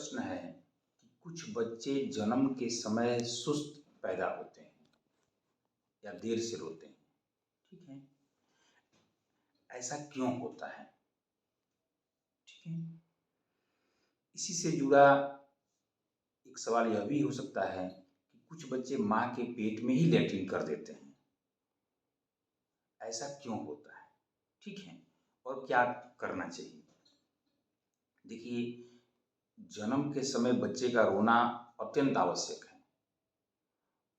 प्रश्न है कि कुछ बच्चे जन्म के समय सुस्त पैदा होते हैं या देर से रोते हैं। ठीक है, ऐसा क्यों होता है? ठीक है, इसी से जुड़ा एक सवाल यह भी हो सकता है कि कुछ बच्चे माँ के पेट में ही लैट्रिन कर देते हैं। ऐसा क्यों होता है? ठीक है, और क्या करना चाहिए? देखिए, जन्म के समय बच्चे का रोना अत्यंत आवश्यक है,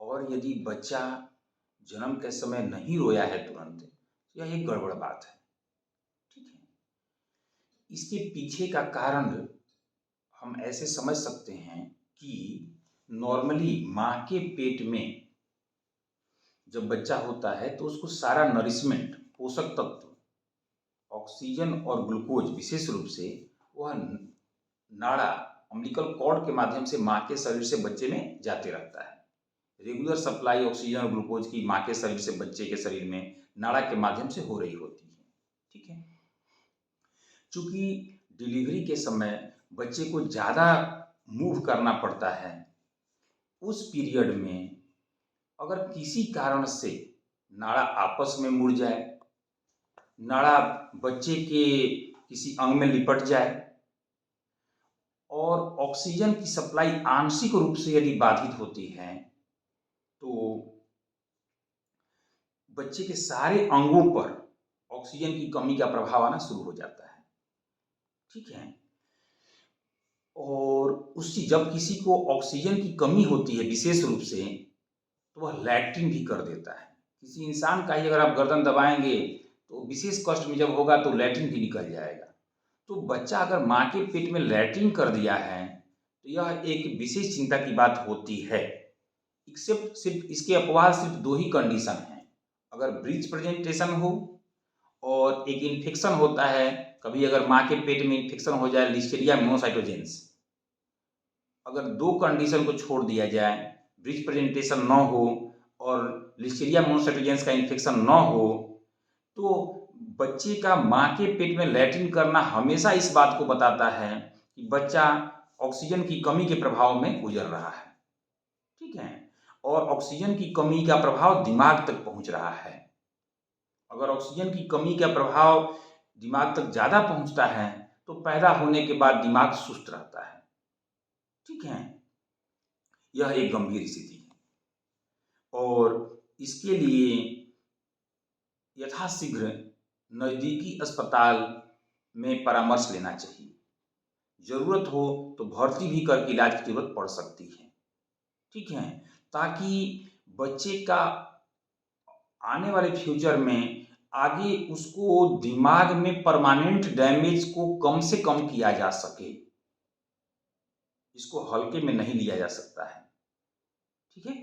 और यदि बच्चा जन्म के समय नहीं रोया है तुरंत, यह एक गड़बड़ बात है। ठीक है, इसके पीछे का कारण हम ऐसे समझ सकते हैं कि नॉर्मली माँ के पेट में जब बच्चा होता है तो उसको सारा नरिशमेंट, पोषक तत्व, ऑक्सीजन और ग्लूकोज विशेष रूप से वह नाड़ा अम्बिलिकल कॉर्ड के माध्यम से माँ के शरीर से बच्चे में जाते रहता है। रेगुलर सप्लाई ऑक्सीजन और ग्लूकोज की माँ के शरीर से बच्चे के शरीर में नाड़ा के माध्यम से हो रही होती है। ठीक है, चूंकि डिलीवरी के समय बच्चे को ज़्यादा मूव करना पड़ता है, उस पीरियड में अगर किसी कारण से नाड़ा आपस में मुड़ जाए, नाड़ा बच्चे के किसी अंग में लिपट जाए और ऑक्सीजन की सप्लाई आंशिक रूप से यदि बाधित होती है तो बच्चे के सारे अंगों पर ऑक्सीजन की कमी का प्रभाव आना शुरू हो जाता है। ठीक है, और उसी जब किसी को ऑक्सीजन की कमी होती है विशेष रूप से, तो वह लैट्रिन भी कर देता है। किसी इंसान का ही अगर आप गर्दन दबाएंगे तो विशेष कष्ट में जब होगा तो लैट्रिन भी निकल जाएगा। तो बच्चा अगर माँ के पेट में लैट्रिन कर दिया है तो यह एक विशेष चिंता की बात होती है। एक्सेप्ट सिर्फ इसके अपवाद सिर्फ दो ही कंडीशन हैं। अगर ब्रीच प्रेजेंटेशन हो और एक इन्फेक्शन होता है, कभी अगर माँ के पेट में इन्फेक्शन हो जाए लिस्टेरिया मोनोसाइटोजेंस, अगर दो कंडीशन को छोड़ दिया जाए, ब्रीच प्रेजेंटेशन न हो और लिस्टेरिया मोनोसाइटोजेंस का इन्फेक्शन न हो, तो बच्चे का माँ के पेट में लैट्रिन करना हमेशा इस बात को बताता है कि बच्चा ऑक्सीजन की कमी के प्रभाव में गुजर रहा है। ठीक है, और ऑक्सीजन की कमी का प्रभाव दिमाग तक पहुंच रहा है। अगर ऑक्सीजन की कमी का प्रभाव दिमाग तक ज़्यादा पहुंचता है तो पैदा होने के बाद दिमाग सुस्त रहता है। ठीक है, यह एक गंभीर स्थिति है और इसके लिए यथाशीघ्र नज़दीकी अस्पताल में परामर्श लेना चाहिए। ज़रूरत हो तो भर्ती भी करके इलाज की जरूरत पड़ सकती है। ठीक है, ताकि बच्चे का आने वाले फ्यूचर में आगे उसको दिमाग में परमानेंट डैमेज को कम से कम किया जा सके। इसको हल्के में नहीं लिया जा सकता है। ठीक है।